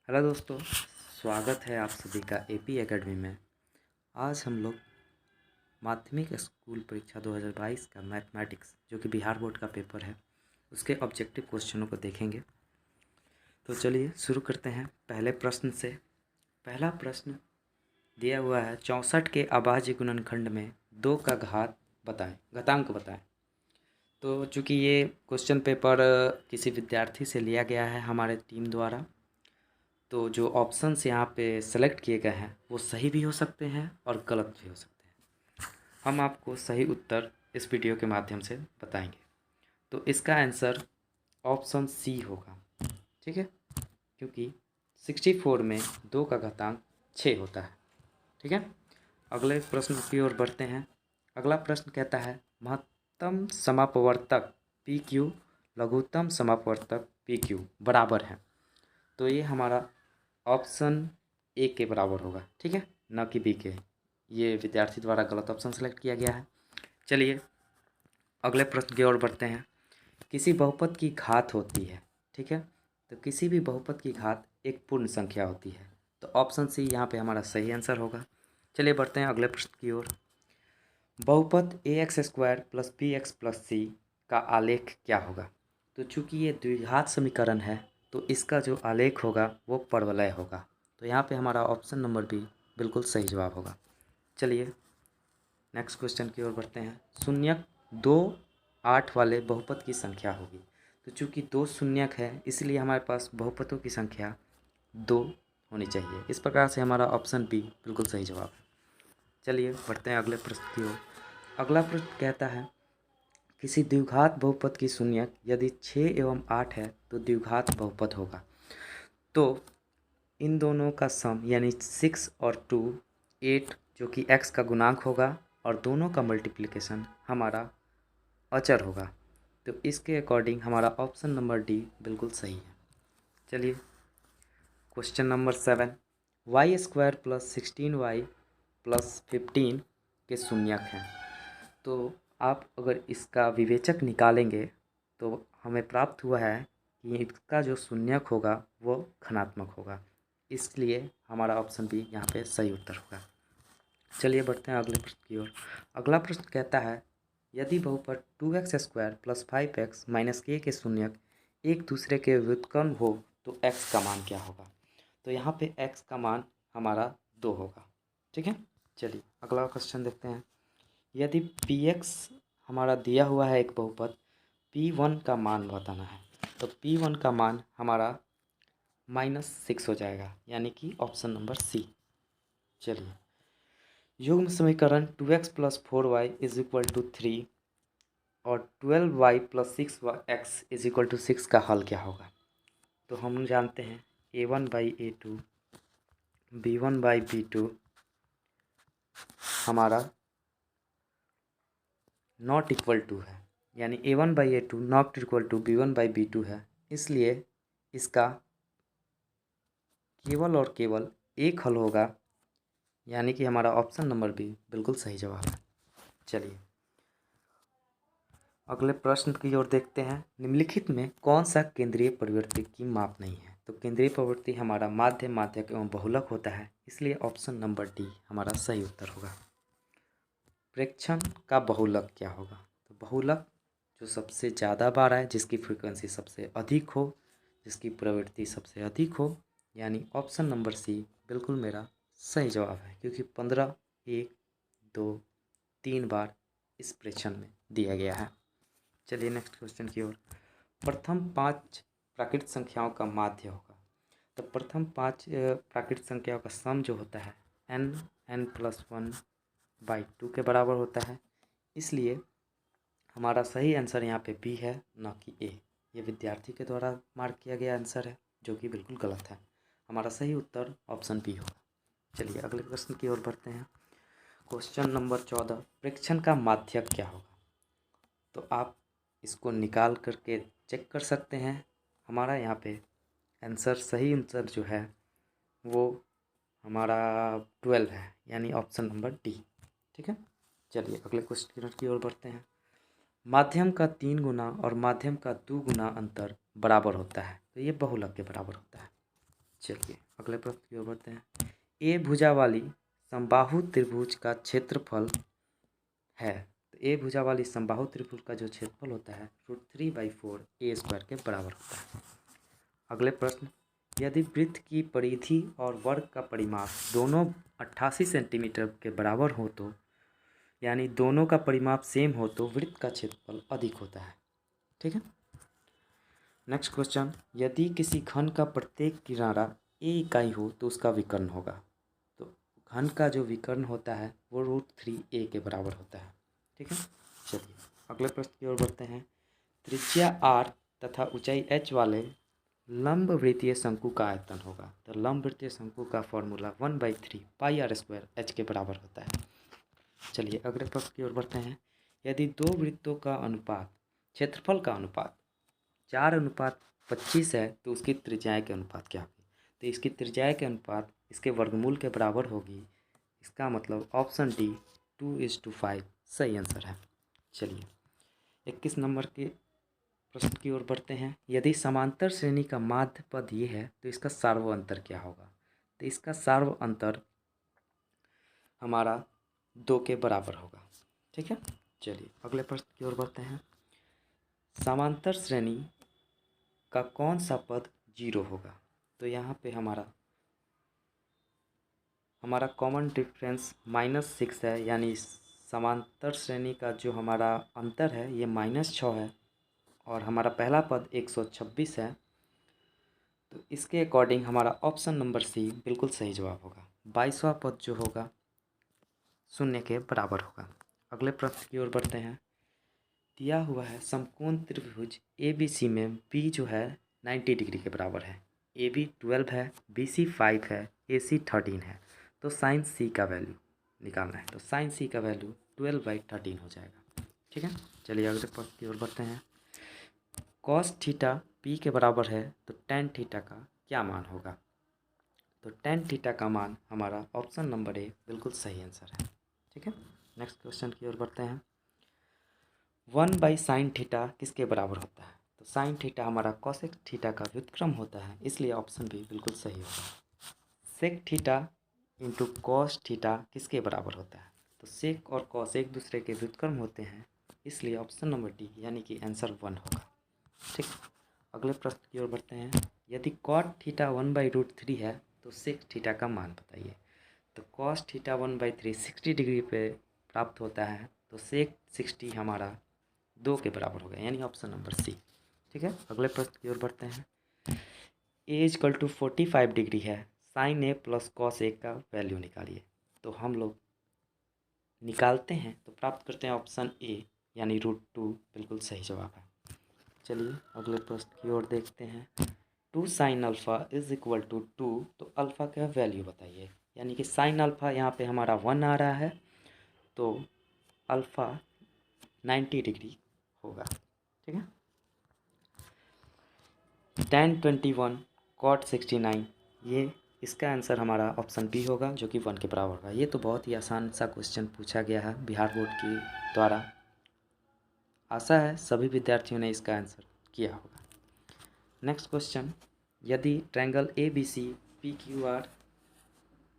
Hello दोस्तों, स्वागत है आप सभी का एपी एकेडमी में। आज हम लोग माध्यमिक स्कूल परीक्षा 2022 का मैथमेटिक्स जो कि बिहार बोर्ड का पेपर है उसके ऑब्जेक्टिव क्वेश्चनों को देखेंगे। तो चलिए शुरू करते हैं पहले प्रश्न से। पहला प्रश्न दिया हुआ है 64 के अभाज्य गुणनखंड में 2 का घातांक बताएं। तो चूँकि ये क्वेश्चन पेपर किसी विद्यार्थी से लिया गया है हमारे टीम द्वारा, तो जो ऑप्शंस यहाँ पे सेलेक्ट किए गए हैं वो सही भी हो सकते हैं और गलत भी हो सकते हैं। हम आपको सही उत्तर इस वीडियो के माध्यम से बताएंगे। तो इसका आंसर ऑप्शन सी होगा, ठीक है, क्योंकि 64 में 2 का घातांक 6 होता है, ठीक है। अगले प्रश्न की ओर बढ़ते हैं। अगला प्रश्न कहता है महत्तम समापवर्तक पी क्यू लघुत्तम समापवर्तक पी क्यू बराबर है। तो ये हमारा ऑप्शन ए के बराबर होगा, ठीक है, न कि बी के। ये विद्यार्थी द्वारा गलत ऑप्शन सेलेक्ट किया गया है। चलिए अगले प्रश्न की ओर बढ़ते हैं। किसी बहुपद की घात होती है, ठीक है, तो किसी भी बहुपद की घात एक पूर्ण संख्या होती है। तो ऑप्शन सी यहाँ पे हमारा सही आंसर होगा। चलिए बढ़ते हैं अगले प्रश्न की ओर। बहुपद a x square plus b x plus c का आलेख क्या होगा। तो चूँकि ये द्विघात समीकरण है तो इसका जो आलेख होगा वो परवलय होगा। तो यहाँ पे हमारा ऑप्शन नंबर बी बिल्कुल सही जवाब होगा। चलिए नेक्स्ट क्वेश्चन की ओर बढ़ते हैं। शून्यक 2 8 वाले बहुपद की संख्या होगी। तो चूँकि 2 शून्यक है इसलिए हमारे पास बहुपदों की संख्या 2 होनी चाहिए। इस प्रकार से हमारा ऑप्शन बी बिल्कुल सही जवाब है। चलिए बढ़ते हैं अगले प्रश्न की ओर। अगला प्रश्न कहता है किसी द्विघात बहुपद की शून्यक यदि 6 एवं 8 है तो द्विघात बहुपद होगा। तो इन दोनों का सम यानी 6 और 2 8 जो कि x का गुणांक होगा और दोनों का मल्टीप्लिकेशन हमारा अचर होगा। तो इसके अकॉर्डिंग हमारा ऑप्शन नंबर डी बिल्कुल सही है। चलिए question number 7 y square plus 16y plus 15 के शून्यक हैं। तो आप अगर इसका विवेचक निकालेंगे तो हमें प्राप्त हुआ है कि इसका जो शून्यक होगा वो धनात्मक होगा, इसलिए हमारा ऑप्शन बी यहाँ पे सही उत्तर होगा। चलिए बढ़ते हैं अगले प्रश्न की ओर। अगला प्रश्न कहता है यदि बहुपद 2x square plus 5x minus k के शून्यक एक दूसरे के व्युत्क्रम हो तो x का मान क्या होगा। तो यहाँ पे x का मान हमारा 2 होगा, ठीक है। चलिए अगला क्वेश्चन देखते हैं। यदि px हमारा दिया हुआ है एक बहुपद p1 का मान बताना है, तो p1 का मान हमारा -6 हो जाएगा, यानी कि ऑप्शन नंबर सी। चलिए युग्म समीकरण 2x plus 4y is equal to 3 और 12y plus 6x is equal to 6 का हल क्या होगा। तो हम जानते हैं a1/a2 b1/b2 हमारा नॉट इक्वल टू है, यानी a1/a2 not equal to b1/b2 है, इसलिए इसका केवल और केवल एक हल होगा, यानी कि हमारा ऑप्शन नंबर बी बिल्कुल सही जवाब है। चलिए अगले प्रश्न की ओर देखते हैं। निम्नलिखित में कौन सा केंद्रीय प्रवृत्ति की माप नहीं है। तो केंद्रीय प्रवृत्ति हमारा माध्य माध्यक एवं बहुलक होता है, इसलिए ऑप्शन नंबर डी हमारा सही उत्तर होगा। प्रेक्षण का बहुलक क्या होगा। तो बहुलक जो सबसे ज़्यादा बार आए, जिसकी फ्रीक्वेंसी सबसे अधिक हो, जिसकी प्रवृत्ति सबसे अधिक हो, यानी ऑप्शन नंबर सी बिल्कुल मेरा सही जवाब है, क्योंकि 15 1 2 3 बार इस प्रेक्षण में दिया गया है। चलिए नेक्स्ट क्वेश्चन की ओर। प्रथम 5 प्राकृत संख्याओं का माध्य होगा। तो प्रथम 5 प्राकृत संख्याओं का सम जो होता है n+1/2 के बराबर होता है, इसलिए हमारा सही आंसर यहाँ पे बी है, न कि ए। ये विद्यार्थी के द्वारा मार्क किया गया आंसर है, जो कि बिल्कुल गलत है। हमारा सही उत्तर ऑप्शन बी होगा। चलिए अगले प्रश्न की ओर बढ़ते हैं। क्वेश्चन नंबर 14 प्रेक्षण का माध्यक क्या होगा। तो आप इसको निकाल करके चेक कर सकते हैं। हमारा यहाँ पे आंसर सही आंसर जो है वो हमारा 12 है, यानी ऑप्शन नंबर डी, ठीक है। चलिए अगले क्वेश्चन की ओर बढ़ते हैं। माध्यम का 3 गुना और माध्यम का 2 गुना अंतर बराबर होता है, तो ये बहुलक के बराबर होता है। चलिए अगले प्रश्न की ओर बढ़ते हैं। ए भुजा वाली समबाहु त्रिभुज का क्षेत्रफल है। तो ए भुजा वाली समबाहु त्रिभुज का जो क्षेत्रफल होता है √3/4 a² के बराबर होता है। अगले प्रश्न, यदि वृत्त की परिधि और वर्ग का परिमाप दोनों 88 सेंटीमीटर के बराबर हो तो, यानी दोनों का परिमाप सेम हो तो वृत्त का क्षेत्रफल अधिक होता है। ठीक है। नेक्स्ट क्वेश्चन, यदि किसी घन का प्रत्येक किनारा a इकाई हो तो उसका विकर्ण होगा। तो घन का जो विकर्ण होता है वो √3a के बराबर होता है। ठीक है। चलिए अगले प्रश्न की ओर बढ़ते हैं। त्रिज्या r तथा ऊंचाई h वाले लंब वृत्तीय शंकु का आयतन होगा। तो लंब वृत्तीय शंकु का फॉर्मूला 1/3 πr² h के बराबर होता है। चलिए अगले प्रश्न की ओर बढ़ते हैं। यदि दो वृत्तों का अनुपात, क्षेत्रफल का अनुपात 4:25 है तो उसकी त्रिज्याएं के अनुपात क्या होगी। तो इसकी त्रिज्याएं के अनुपात इसके वर्गमूल के बराबर होगी। इसका मतलब ऑप्शन डी 2:5 सही आंसर है। चलिए 21 नंबर के प्रश्न की ओर बढ़ते हैं। यदि समांतर श्रेणी का माध्य पद ये है तो इसका सार्व अंतर क्या होगा। तो इसका सार्व अंतर हमारा 2 के बराबर होगा। ठीक है। चलिए अगले प्रश्न की ओर बढ़ते हैं। समांतर श्रेणी का कौन सा पद 0 होगा। तो यहाँ पे हमारा कॉमन डिफरेंस -6 है, यानी समांतर श्रेणी का जो हमारा अंतर है ये -6 है और हमारा पहला पद 126 है। तो इसके अकॉर्डिंग हमारा ऑप्शन नंबर सी बिल्कुल सही जवाब होगा। 22वां पद जो होगा 0 के बराबर होगा। अगले प्रश्न की ओर बढ़ते हैं। दिया हुआ है समकोण त्रिभुज ABC में बी जो है 90 डिग्री के बराबर है, AB 12 है, BC 5 है, AC 13 है। तो साइन सी का वैल्यू निकालना है। तो साइन सी का वैल्यू 12/13 हो जाएगा। ठीक है। चलिए अगले प्रश्न की ओर बढ़ते हैं। कॉस थीटा P के बराबर है तो टेन थीटा का क्या मान होगा। तो टेन थीटा का मान हमारा ऑप्शन नंबर ए बिल्कुल सही आंसर है। ठीक है। नेक्स्ट क्वेश्चन की ओर बढ़ते हैं। 1/sin थीटा किसके बराबर होता है। तो साइन थीटा हमारा कॉसेक थीटा का व्युत्क्रम होता है, इसलिए ऑप्शन बी बिल्कुल सही होगा। Sec theta into cos theta किसके बराबर होता है। तो सेक और कॉस एक दूसरे के व्युत्क्रम होते हैं, इसलिए ऑप्शन नंबर डी यानी कि आंसर 1 होगा। ठीक। अगले प्रश्न की ओर बढ़ते हैं। यदि कॉट थीटा 1/√3 है तो सेक थीटा का मान बताइए। तो कॉस थीटा 1/3 60 डिग्री पे प्राप्त होता है, तो सेक 60 हमारा 2 के बराबर होगा, यानी ऑप्शन नंबर सी। ठीक है। अगले प्रश्न की ओर बढ़ते हैं। ए = 45 डिग्री है, sign A plus cos A का वैल्यू निकालिए। तो हम लोग निकालते हैं तो प्राप्त करते हैं ऑप्शन ए यानी √2 बिल्कुल सही जवाब है। चलिए अगले प्रश्न की ओर देखते हैं। 2 sin अल्फ़ा = 2, तो अल्फ़ा का वैल्यू बताइए। यानी कि साइन अल्फ़ा यहाँ पे हमारा 1 आ रहा है, तो अल्फ़ा 90 डिग्री होगा। ठीक है। tan 21 cot 69, ये इसका आंसर हमारा ऑप्शन बी होगा जो कि 1 के बराबर होगा। ये तो बहुत ही आसान सा क्वेश्चन पूछा गया है बिहार बोर्ड के द्वारा। आशा है सभी विद्यार्थियों ने इसका आंसर किया होगा। नेक्स्ट क्वेश्चन, यदि ट्रायंगल ABC PQR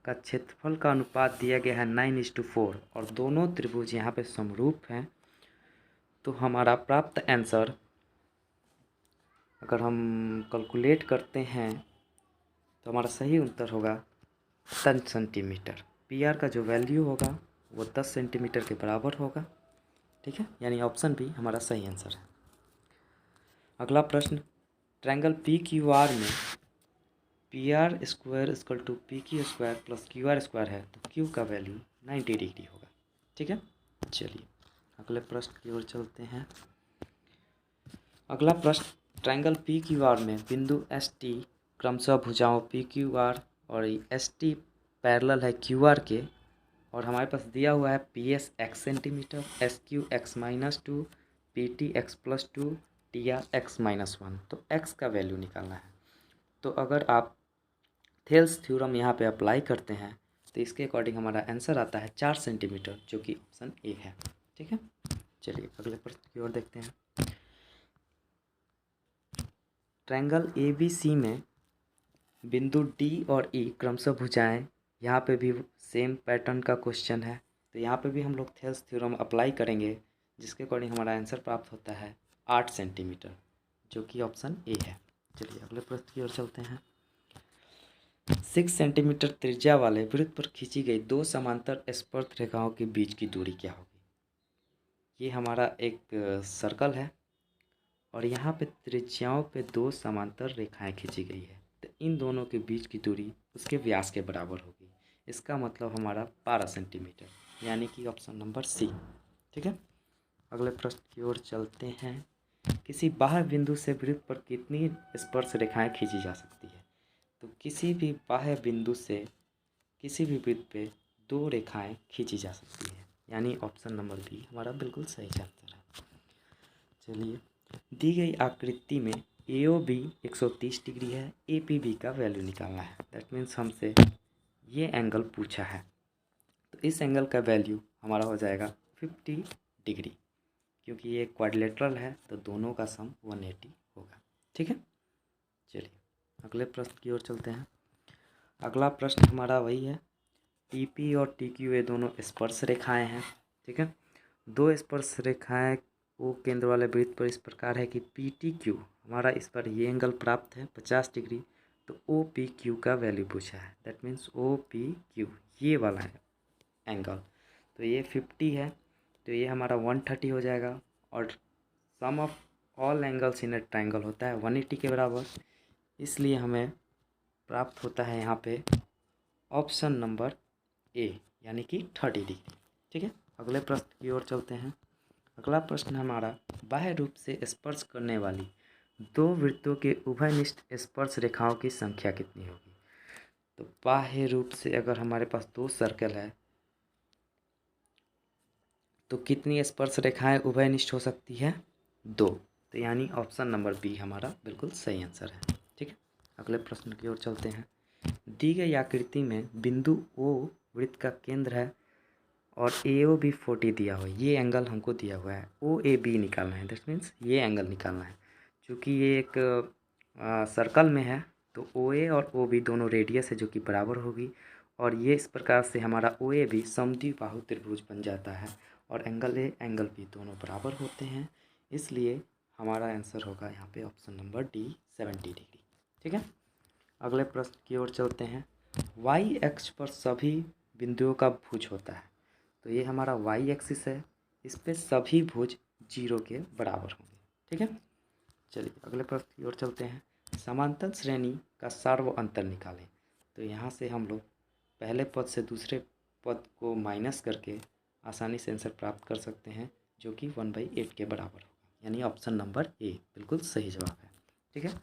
का क्षेत्रफल का अनुपात दिया गया है 9:4 और दोनों त्रिभुज यहाँ पे समरूप हैं, तो हमारा प्राप्त आंसर अगर हम कैलकुलेट करते हैं तो हमारा सही उत्तर होगा 10 सेंटीमीटर। PR का जो वैल्यू होगा वो 10 सेंटीमीटर के बराबर होगा। ठीक है। यानी ऑप्शन बी हमारा सही आंसर है। अगला प्रश्न, ट्रायंगल PQR में PR² = PQ² + QR² है, तो Q का वैल्यू 90 डिग्री होगा। ठीक है। चलिए अगले प्रश्न की ओर चलते हैं। अगला प्रश्न, ट्रायंगल PQR में बिंदु ST क्रमशः भुजाओं PQR और ST पैरेलल है QR के, और हमारे पास दिया हुआ है PS x centimetre, SQ x -2, PT x +2, TR x -1। तो x का वैल्यू निकालना है। तो अगर आप थेल्स थ्योरम यहाँ पे अप्लाई करते हैं तो इसके अकॉर्डिंग हमारा आंसर आता है 4 सेंटीमीटर, जो कि ऑप्शन ए है। ठीक है। चलिए अगले प्रश्न की ओर देखते हैं। ट्रायंगल ABC में बिंदु डी और ई क्रमशः भुजाएं, यहाँ पे भी सेम पैटर्न का क्वेश्चन है। तो यहाँ पे भी हम लोग थेल्स थ्योरम अप्लाई करेंगे, जिसके अकॉर्डिंग हमारा आंसर प्राप्त होता है 8 सेंटीमीटर, जो कि ऑप्शन ए है। चलिए अगले प्रश्न की ओर चलते हैं। 6 सेंटीमीटर त्रिज्या वाले वृत्त पर खींची गई दो समांतर स्पर्श रेखाओं के बीच की दूरी क्या होगी। ये हमारा एक सर्कल है और यहाँ पे त्रिज्याओं पे दो समांतर रेखाएं खींची गई है, तो इन दोनों के बीच की दूरी उसके व्यास के बराबर होगी। इसका मतलब हमारा 12 सेंटीमीटर, यानी कि ऑप्शन नंबर सी। ठीक है, अगले प्रश्न की ओर चलते हैं। किसी बाह्य बिंदु से वृत्त पर कितनी स्पर्श रेखाएं खींची जा सकती है। तो किसी भी बाह्य बिंदु से किसी भी वृत्त पे दो रेखाएं खींची जा सकती है, यानी ऑप्शन नंबर बी हमारा बिल्कुल सही आंसर है। चलिए, दी गई आकृति में ए ओ बी 130 डिग्री है, ए पी बी का वैल्यू निकालना है। दैट मीन्स हमसे ये एंगल पूछा है, तो इस एंगल का वैल्यू हमारा हो जाएगा 50 डिग्री, क्योंकि ये क्वाड्रिलेटरल है तो दोनों का सम 180 होगा। ठीक है, चलिए अगले प्रश्न की ओर चलते हैं। अगला प्रश्न हमारा वही है, टी पी और टी क्यू ये दोनों स्पर्श रेखाएं हैं। ठीक है, दो स्पर्श रेखाएं ओ केंद्र वाले वृत्त पर इस प्रकार है कि पी टी क्यू हमारा इस पर ये एंगल प्राप्त है 50 डिग्री, तो ओ पी क्यू का वैल्यू पूछा है। That means O P Q ये वाला है एंगल, तो ये 50 है, तो ये हमारा 130 हो जाएगा। और sum of all angles in a triangle होता है 180 के बराबर, इसलिए हमें प्राप्त होता है यहाँ पे ऑप्शन नंबर ए, यानी कि 30 डिग्री। ठीक है, अगले प्रश्न की ओर चलते हैं। अगला प्रश्न हमारा, बाह्य रूप से स्पर्श करने वाली दो वृत्तों के उभयनिष्ठ स्पर्श रेखाओं की संख्या कितनी होगी। तो बाह्य रूप से अगर हमारे पास दो सर्कल है तो कितनी स्पर्श रेखाएं उभयनिष्ठ हो सकती है, दो। तो यानी ऑप्शन नंबर बी हमारा बिल्कुल सही आंसर है। ठीक है, अगले प्रश्न की ओर चलते हैं। दी गई आकृति में बिंदु ओ वृत्त का केंद्र है और ए ओ बी 40 दिया हुआ है। ये एंगल हमको दिया हुआ है, ओ ए बी निकालना है। दैट मीन्स ये एंगल निकालना है, क्योंकि ये एक सर्कल में है, तो ओ ए और ओ बी दोनों रेडियस है जो कि बराबर होगी, और ये इस प्रकार से हमारा ओ ए बी समद्विबाहु त्रिभुज बन जाता है, और एंगल ए एंगल बी दोनों बराबर होते हैं, इसलिए हमारा आंसर होगा यहाँ पे ऑप्शन नंबर डी 70 डिग्री। ठीक है, अगले प्रश्न की ओर चलते हैं। वाई अक्ष पर सभी बिंदुओं का भुज होता है, तो ये हमारा वाई एक्सिस है, इस पे सभी भुज 0 के बराबर होंगे। ठीक है, चलिए अगले प्रश्न की ओर चलते हैं। समांतर श्रेणी का सार्व अंतर निकालें, तो यहाँ से हम लोग पहले पद से दूसरे पद को माइनस करके आसानी से आंसर प्राप्त कर सकते हैं, जो कि 1/8 के बराबर होगा, यानी ऑप्शन नंबर ए बिल्कुल सही जवाब है। ठीक है,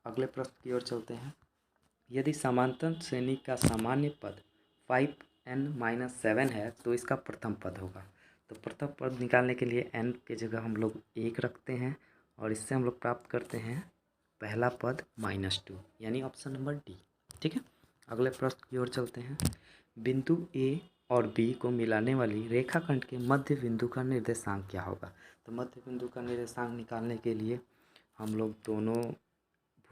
अगले प्रश्न की ओर चलते हैं। यदि समांतर श्रेणी का सामान्य पद 5n-7 है, तो इसका प्रथम पद होगा। तो प्रथम पद निकालने के लिए n के जगह हम लोग 1 रखते हैं, और इससे हम लोग प्राप्त करते हैं पहला पद -2, यानी ऑप्शन नंबर डी। ठीक है, अगले प्रश्न की ओर चलते हैं। बिंदु ए और बी को मिलाने वाली रेखाखंड के मध्य बिंदु का निर्देशांक क्या होगा। तो मध्य बिंदु का निर्देशांक निकालने के लिए हम लोग दोनों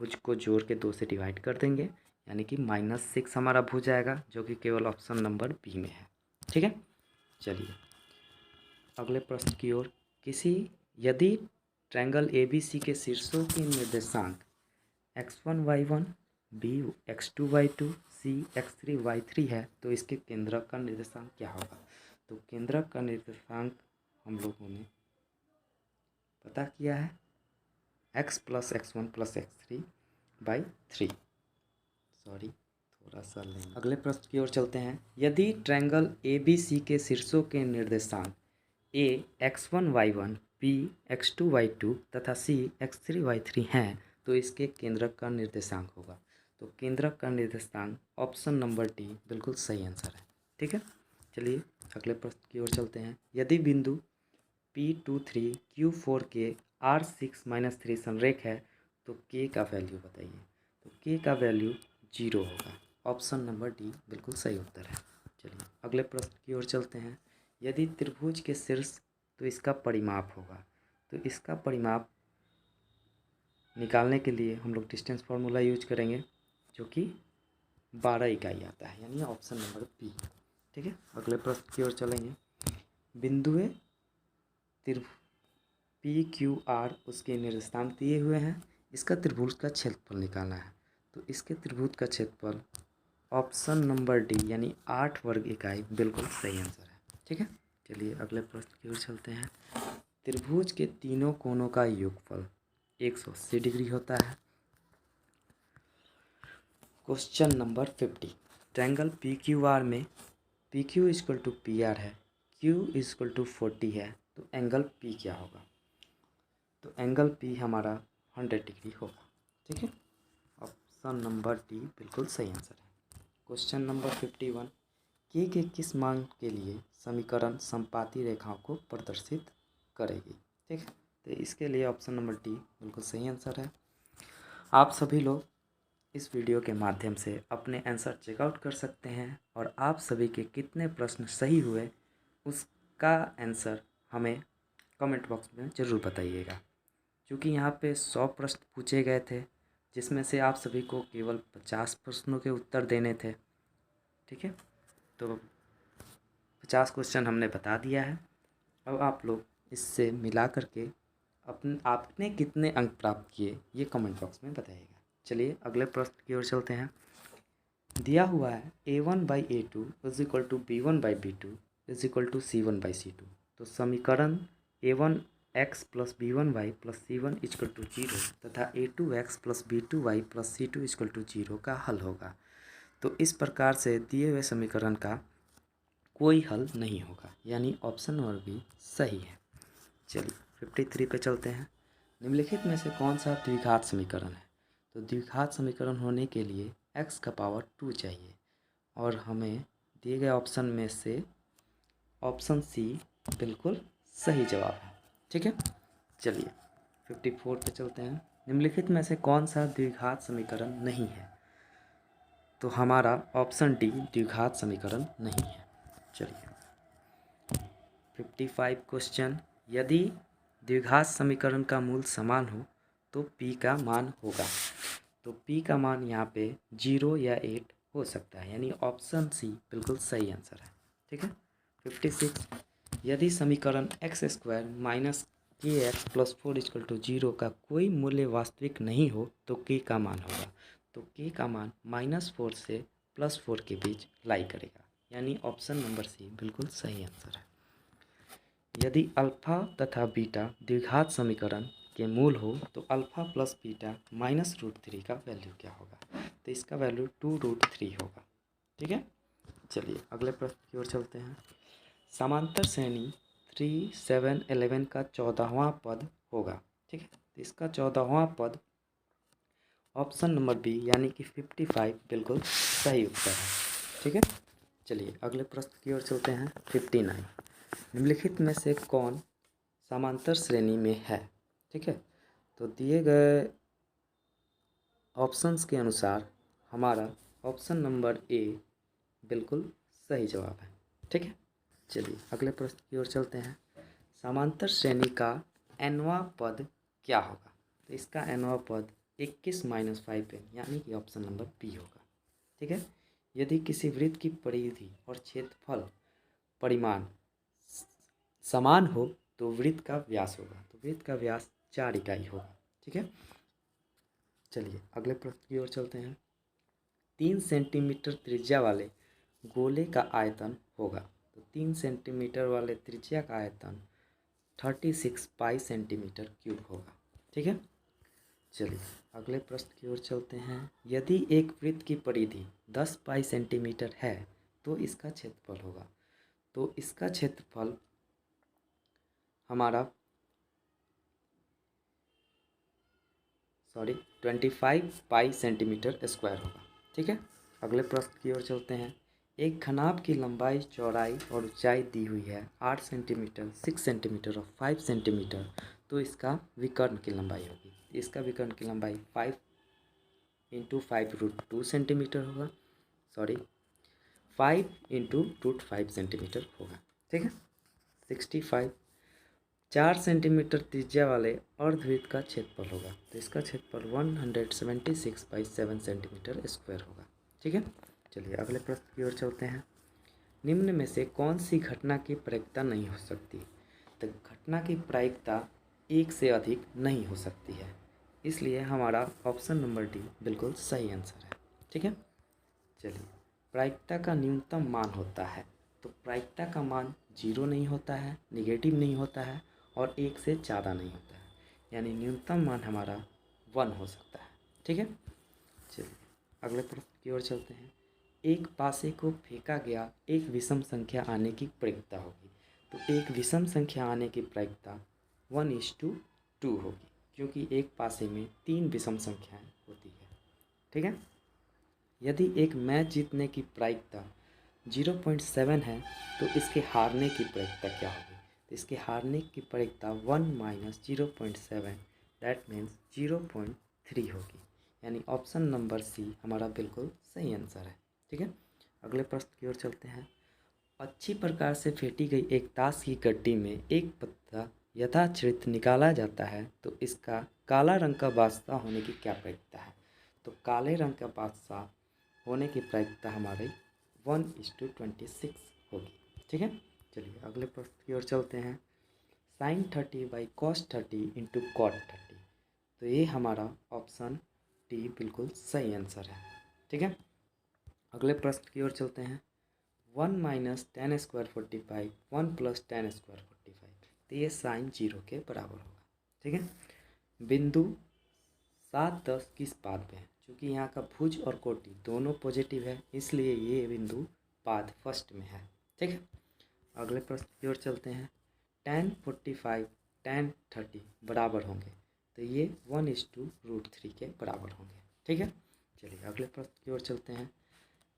भुज को जोड़ के 2 से डिवाइड कर देंगे, यानी कि -6 हमारा भुज आएगा, जो कि केवल ऑप्शन नंबर बी में है। ठीक है, चलिए अगले प्रश्न की ओर। यदि ट्रायंगल ABC के शीर्षों के निर्देशांक x1 y1, b x2 y2, c x3 y3 है, तो इसके केंद्रक का निर्देशांक क्या होगा। तो केंद्रक का निर्देशांक हम लोगों ने पता किया है x + x1 + x3/3। सॉरी, थोड़ा सा लेंगे। अगले प्रश्न की ओर चलते हैं। यदि ट्रायंगल ABC के शीर्षों के निर्देशांक a x1 y1, b x2 y2 तथा c x3 y3 हैं, तो इसके केंद्रक का निर्देशांक होगा। तो केंद्रक का निर्देशांक ऑप्शन नंबर डी बिल्कुल सही आंसर है। ठीक है, चलिए अगले प्रश्न की ओर चलते हैं। यदि बिंदु P23 Q4 के R6-3 संरेख है, तो k का वैल्यू बताइए। तो k का वैल्यू 0 होगा, ऑप्शन नंबर डी बिल्कुल सही उत्तर है। चलिए अगले प्रश्न की ओर चलते हैं। यदि त्रिभुज के शीर्ष, तो इसका परिमाप होगा। तो इसका परिमाप निकालने के लिए हम लोग डिस्टेंस फार्मूला यूज करेंगे, जो कि 12 इकाई आता है, यानी ऑप्शन नंबर बी। ठीक है, अगले प्रश्न की ओर चलेंगे। बिंदुए पी क्यू आर उसके निर्देशांक दिए हुए हैं, इसका त्रिभुज का क्षेत्रफल निकालना है। तो इसके त्रिभुज का क्षेत्रफल ऑप्शन नंबर डी यानी 8 वर्ग इकाई बिल्कुल सही आंसर है। ठीक है, चलिए अगले प्रश्न की ओर चलते हैं। त्रिभुज के तीनों कोनों का योगफल 180 डिग्री होता है। Question number 50। Triangle P Q R में P Q equal to P R है, क्यू इक्वल टू 40 है, तो एंगल पी क्या होगा? तो एंगल पी हमारा 100 डिग्री होगा। ठीक है, ऑप्शन नंबर डी बिल्कुल सही आंसर है। Question number 51। के किस मान के लिए समीकरण समपाती रेखाओं को प्रदर्शित करेगी? ठीक है, तो इसके लिए ऑप्शन नंबर डी बिल्कुल सही आंसर है। आप सभी लोग इस वीडियो के माध्यम से अपने आंसर चेकआउट कर सकते हैं और आप सभी के कितने प्रश्न सही हुए उसका आंसर हमें कमेंट बॉक्स में ज़रूर बताइएगा। क्योंकि यहाँ पे 100 प्रश्न पूछे गए थे, जिसमें से आप सभी को केवल 50 प्रश्नों के उत्तर देने थे। ठीक है, तो 50 क्वेश्चन हमने बता दिया है। अब आप लोग इससे मिला करके आपने कितने अंक प्राप्त किए ये कमेंट बॉक्स में बताइएगा। चलिए अगले प्रश्न की ओर चलते हैं। दिया हुआ है a1/a2 is equal to b1/b2 is equal to c1/c2। तो समीकरण a1x plus b1y plus c1 equal to 0 तथा a2x plus b2y plus c2 equal to 0 का हल होगा। तो इस प्रकार से दिए हुए समीकरण का कोई हल नहीं होगा, यानी ऑप्शन नंबर बी सही है। चलिए 53 पे चलते हैं। निम्नलिखित में से कौन सा द्विघात समीकरण है? तो द्विघात समीकरण होने के लिए x का पावर 2 चाहिए और हमें दिए गए ऑप्शन में से ऑप्शन सी बिल्कुल सही जवाब है। ठीक है, चलिए 54 पे चलते हैं। निम्नलिखित में से कौन सा द्विघात समीकरण नहीं है? तो हमारा ऑप्शन डी द्विघात समीकरण नहीं है। चलिए 55 क्वेश्चन। यदि द्विघात समीकरण का मूल समान हो तो p का मान होगा। तो p का मान यहाँ पे 0 या 8 हो सकता है, यानी ऑप्शन सी बिल्कुल सही आंसर है। ठीक है, 56। यदि समीकरण x² माइनस के एक्स प्लस 4 इक्वल टू 0 का कोई मूल्य वास्तविक नहीं हो तो k का मान होगा। तो k का मान -4 से +4 के बीच लाई करेगा, यानी ऑप्शन नंबर सी बिल्कुल सही आंसर है। यदि अल्फा तथा बीटा द्विघात समीकरण के मूल हो तो अल्फा प्लस बीटा -√3 का वैल्यू क्या होगा? तो इसका वैल्यू 2√3 होगा। ठीक है, चलिए अगले प्रश्न की ओर चलते हैं। समांतर श्रेणी 3, 7, 11 का 14वां पद होगा। ठीक है, तो इसका 14वां पद ऑप्शन नंबर बी यानी कि 55 बिल्कुल सही उत्तर है। ठीक है, चलिए अगले प्रश्न की ओर चलते हैं। 59। निम्नलिखित में से कौन समांतर श्रेणी में है? ठीक है, तो दिए गए ऑप्शंस के अनुसार हमारा ऑप्शन नंबर ए बिल्कुल सही जवाब है। ठीक है, चलिए अगले प्रश्न की ओर चलते हैं। समांतर श्रेणी का nवां पद क्या होगा? तो इसका nवां पद 21 - 5n यानी कि ऑप्शन नंबर बी होगा। ठीक है, यदि किसी वृत्त की परिधि और क्षेत्रफल परिमाण समान हो तो वृत्त का व्यास होगा। तो वृत्त का व्यास 4 इकाई होगा। ठीक है, चलिए अगले प्रश्न की ओर चलते हैं। 3 सेंटीमीटर त्रिज्या वाले गोले का आयतन होगा। तो 3 सेंटीमीटर वाले त्रिज्या का आयतन 36 पाई सेंटीमीटर क्यूब होगा। ठीक है, चलिए अगले प्रश्न की ओर चलते हैं। यदि एक वृत्त की परिधि 10 पाई सेंटीमीटर है तो इसका क्षेत्रफल होगा। तो इसका क्षेत्रफल हमारा 25 पाई सेंटीमीटर स्क्वायर होगा। ठीक है, अगले प्रश्न की ओर चलते हैं। एक घनाभ की लंबाई, चौड़ाई और ऊंचाई दी हुई है 8 सेंटीमीटर, 6 सेंटीमीटर और 5 सेंटीमीटर। तो इसका विकर्ण की लंबाई होगी। इसका विकर्ण की लंबाई 5 × 5√2 सेंटीमीटर होगा। 5 × √5 सेंटीमीटर होगा। ठीक है, 65। 4 सेंटीमीटर त्रिज्या वाले अर्धवृत्त का क्षेत्रफल होगा। तो इसका क्षेत्रफल 176/7 सेंटीमीटर स्क्वायर होगा। ठीक है, चलिए अगले प्रश्न की ओर चलते हैं। निम्न में से कौन सी घटना की प्रायिकता नहीं हो सकती? तो घटना की प्रायिकता एक से अधिक नहीं हो सकती है, इसलिए हमारा ऑप्शन नंबर डी बिल्कुल सही आंसर है। ठीक है, चलिए प्रायिकता का न्यूनतम मान होता है। तो प्रायिकता का मान 0 नहीं होता है, निगेटिव नहीं होता है और 1 से ज़्यादा नहीं होता है, यानी न्यूनतम मान हमारा 1 हो सकता है। ठीक है, चलिए अगले प्रश्न की ओर चलते हैं। एक पासे को फेंका गया एक विषम संख्या आने की प्रायिकता होगी। तो एक विषम संख्या आने की प्रायिकता 1:2 होगी, क्योंकि एक पासे में 3 विषम संख्याएं होती है। ठीक है, यदि एक मैच जीतने की प्रायिकता 0.7 है तो इसके हारने की प्रायिकता क्या होगी? तो इसके हारने की प्रायिकता 1 - 0.7 दैट मीन्स 0.3 होगी, यानी ऑप्शन नंबर सी हमारा बिल्कुल सही आंसर है। ठीक है, अगले प्रश्न की ओर चलते हैं। अच्छी प्रकार से फेंटी गई एक ताश की गड्डी में एक पत्ता यथाचित निकाला जाता है तो इसका काला रंग का बादशाह होने की क्या प्रायिकता है? तो काले रंग का बादशाह होने की प्रायिकता हमारी 1:26 होगी। ठीक है, चलिए अगले प्रश्न की ओर चलते हैं। sin30/cos30 × cot30, तो ये हमारा ऑप्शन डी बिल्कुल सही आंसर है। ठीक है, अगले प्रश्न की ओर चलते हैं। 1 - tan² 45, 1 + tan² 45, तो ये साइन 0 के बराबर होगा। ठीक है, बिंदु 7, 10 किस पाद में है? क्योंकि यहाँ का भुज और कोटि दोनों पॉजिटिव है, इसलिए ये बिंदु पाद फर्स्ट में है। ठीक है, अगले प्रश्न की ओर चलते हैं। tan 45 tan 30 बराबर होंगे, तो ये 1:√3 के बराबर होंगे। ठीक है, चलिए अगले प्रश्न की ओर चलते हैं।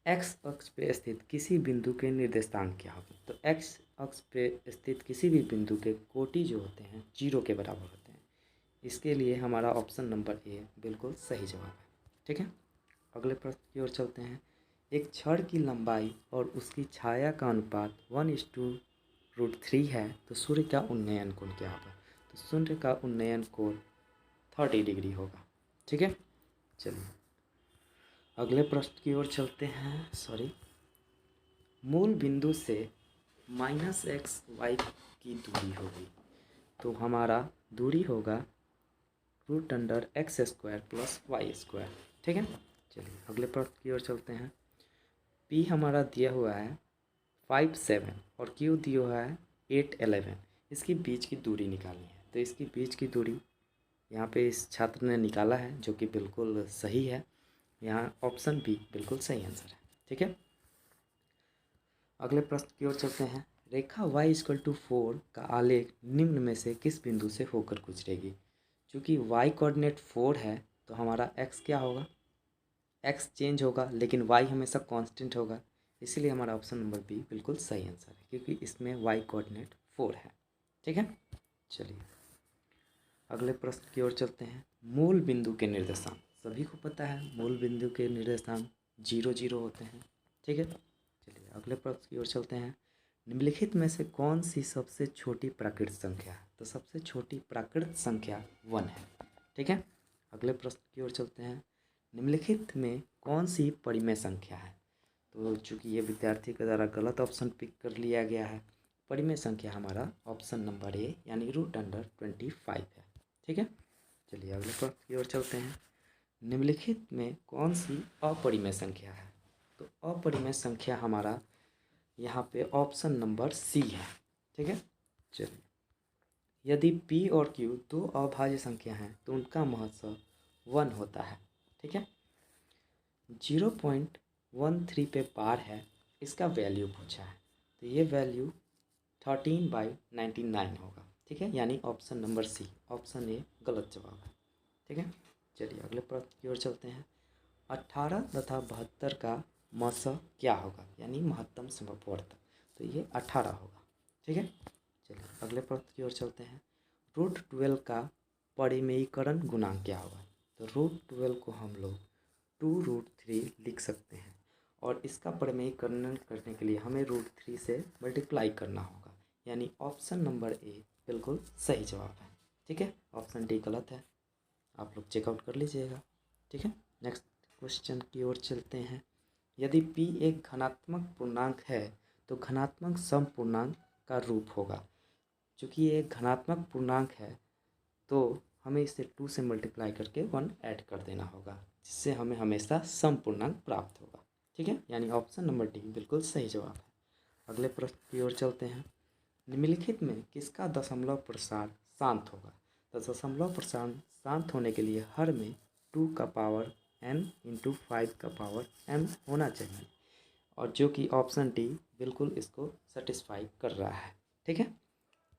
एक्स अक्ष पे स्थित किसी बिंदु के निर्देशांक क्या होंगे? तो एक्स अक्ष पे स्थित किसी भी बिंदु के कोटि जो होते हैं 0 के बराबर होते हैं, इसके लिए हमारा ऑप्शन नंबर ए बिल्कुल सही जवाब है। ठीक है, अगले प्रश्न की ओर चलते हैं। एक छड़ की लंबाई और उसकी छाया का अनुपात 1:√3 है तो सूर्य का उन्नयन कोण क्या होगा? तो सूर्य का उन्नयन कोण 30 डिग्री होगा। ठीक है, चलिए अगले प्रश्न की ओर चलते हैं। मूल बिंदु से -xy की दूरी होगी, तो हमारा दूरी होगा √x² + y²। ठीक है, चलिए अगले प्रश्न की ओर चलते हैं। P हमारा दिया हुआ है 5, 7 और Q दिया हुआ है 8, 11। इसकी बीच की दूरी निकालनी है, तो इसकी बीच की दूरी यहाँ पे इस छात्र ने निकाला है, जो कि बिल्कुल सही है। यहाँ ऑप्शन बी बिल्कुल सही आंसर है। ठीक है, अगले प्रश्न की ओर चलते हैं। रेखा y=4 का आलेख निम्न में से किस बिंदु से होकर गुजरेगी? चूँकि y कोऑर्डिनेट 4 है तो हमारा x क्या होगा? x चेंज होगा लेकिन y हमेशा कांस्टेंट होगा, इसीलिए हमारा ऑप्शन नंबर बी बिल्कुल सही आंसर है, क्योंकि इसमें y कोऑर्डिनेट 4 है। ठीक है, चलिए अगले प्रश्न की ओर चलते हैं। मूल बिंदु के निर्देशांक सभी को पता है, मूल बिंदु के निर्देशांक 0, 0 होते हैं। ठीक है, चलिए अगले प्रश्न की ओर चलते हैं। निम्नलिखित में से कौन सी सबसे छोटी प्राकृत संख्या है? तो सबसे छोटी प्राकृत संख्या 1 है। ठीक है, अगले प्रश्न की ओर चलते हैं। निम्नलिखित में कौन सी परिमेय संख्या है? तो चूँकि ये विद्यार्थी के द्वारा गलत ऑप्शन पिक कर लिया गया है, परिमेय संख्या हमारा ऑप्शन नंबर ए यानी √25 है। ठीक है, चलिए अगले प्रश्न की ओर चलते हैं। निम्नलिखित में कौन सी अपरिमेय संख्या है? तो अपरिमेय संख्या हमारा यहाँ पे ऑप्शन नंबर सी है। ठीक है, चलिए यदि p और q दो अभाज्य संख्या हैं तो उनका महत्व 1 होता है। ठीक है, 0.13 पे पार है, इसका वैल्यू पूछा है, तो ये वैल्यू 13/99 होगा। ठीक है, यानी option number C, option A गलत जवाब है। ठीक है, चलिए अगले प्रश्न की ओर चलते हैं। 18 तथा 72 का मस क्या होगा, यानी महत्तम समवर्त? तो ये 18 होगा। ठीक है, चलिए अगले प्रश्न की ओर चलते हैं। √12 का परिमेयीकरण गुणांक क्या होगा? तो √12 को हम लोग 2√3 लिख सकते हैं और इसका परिमेयीकरण करने के लिए हमें √3 से मल्टीप्लाई करना होगा, यानी ऑप्शन नंबर ए बिल्कुल सही जवाब है। ठीक है, ऑप्शन डी गलत है, आप लोग चेकआउट कर लीजिएगा। ठीक है, नेक्स्ट क्वेश्चन की ओर चलते हैं। यदि p एक घनात्मक पूर्णांक है तो घनात्मक समपूर्णांक का रूप होगा। चूँकि ये एक घनात्मक पूर्णांक है तो हमें इसे 2 से मल्टीप्लाई करके 1 ऐड कर देना होगा, जिससे हमें हमेशा समपूर्णांक प्राप्त होगा। ठीक है, यानी ऑप्शन नंबर डी बिल्कुल सही जवाब है। अगले प्रश्न की ओर चलते हैं। निम्नलिखित में किसका दशमलव प्रसार शांत होगा। तो दशमलव प्रसार शांत होने के लिए हर में 2 का पावर n इंटू 5 का पावर m होना चाहिए, और जो कि ऑप्शन डी बिल्कुल इसको सेटिस्फाई कर रहा है। ठीक है,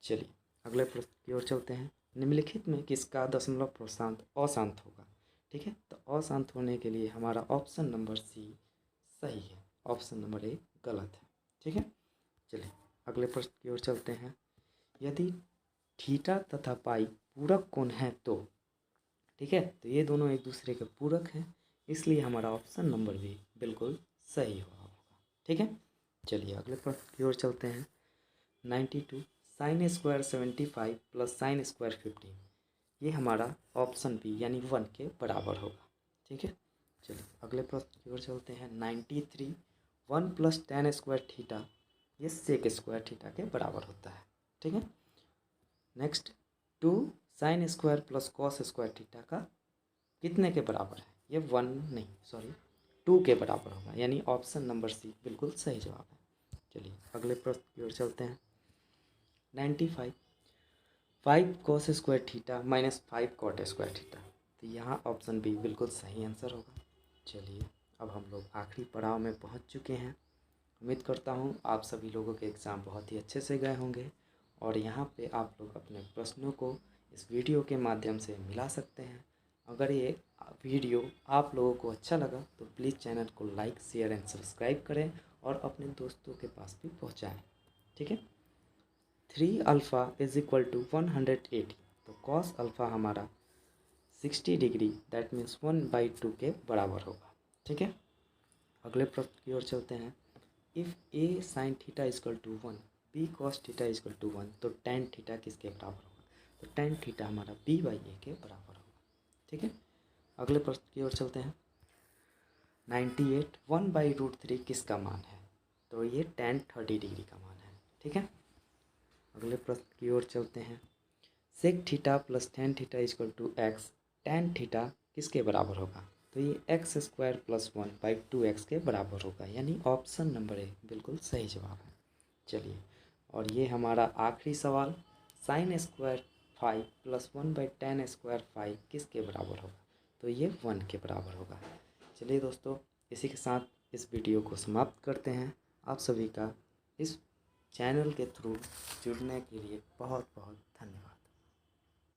चलिए अगले प्रश्न की ओर चलते हैं। निम्नलिखित में किसका दशमलव प्रशांत अशांत होगा। ठीक है, तो अशांत होने के लिए हमारा ऑप्शन नंबर सी सही है, ऑप्शन नंबर ए गलत है। ठीक है, चलिए अगले प्रश्न की ओर चलते हैं। यदि थीटा तथा पाई पूरक कोण है तो। ठीक है, तो ये दोनों एक दूसरे के पूरक हैं, इसलिए हमारा ऑप्शन नंबर बी बिल्कुल सही होगा। ठीक है, चलिए अगले प्रश्न की ओर चलते हैं। 92 sine square 75 plus sine square 15, ये हमारा ऑप्शन बी यानी 1 के बराबर होगा। ठीक है, चलिए अगले प्रश्न की ओर चलते हैं। 93 1 प्लस tan स्क्वायर थीटा, ये सेक स्क्वायर थीटा के बराबर होता है। ठीक है, next 2 sine square plus cos square theta का कितने के बराबर है। ये 1 नहीं सॉरी 2 के बराबर होगा, यानी ऑप्शन नंबर सी बिल्कुल सही जवाब है। चलिए अगले प्रश्न की ओर चलते हैं। 95 5 cos square theta minus 5 cot square theta, तो यहाँ ऑप्शन बी बिल्कुल सही आंसर होगा। चलिए अब हम लोग आखिरी पड़ाव में पहुँच चुके हैं। उम्मीद करता हूँ आप सभी लोगों के एग्ज़ाम बहुत ही अच्छे से गए होंगे, और यहाँ पे आप लोग अपने प्रश्नों को इस वीडियो के माध्यम से मिला सकते हैं। अगर ये वीडियो आप लोगों को अच्छा लगा तो प्लीज़ चैनल को लाइक शेयर एंड सब्सक्राइब करें और अपने दोस्तों के पास भी पहुँचाएँ। ठीक है, 3 अल्फ़ा इज इक्वल टू 180, तो कॉस अल्फ़ा हमारा 60 डिग्री दैट मीन्स 1/2 के बराबर होगा। ठीक है, अगले प्रश्न की ओर चलते हैं। If a sine theta is equal to 1 b cos theta is equal to 1, तो टेन थीटा किसके बराबर होगा। तो टेन थीटा हमारा b/a के बराबर होगा। ठीक है, अगले प्रश्न की ओर चलते हैं। 98 1/√3 किसका मान है। तो ये tan 30 डिग्री का मान है। ठीक है, अगले प्रश्न की ओर चलते हैं। Sec theta plus tan theta is equal to x, tan theta किसके बराबर होगा। तो ये एक्स स्क्वायर प्लस 1/2x के बराबर होगा, यानी ऑप्शन नंबर ए बिल्कुल सही जवाब है। चलिए, और ये हमारा आखिरी सवाल, sine square 5 plus 1/tan square 5 किसके बराबर होगा। तो ये 1 के बराबर होगा। चलिए दोस्तों, इसी के साथ इस वीडियो को समाप्त करते हैं। आप सभी का इस चैनल के थ्रू जुड़ने के लिए बहुत बहुत धन्यवाद।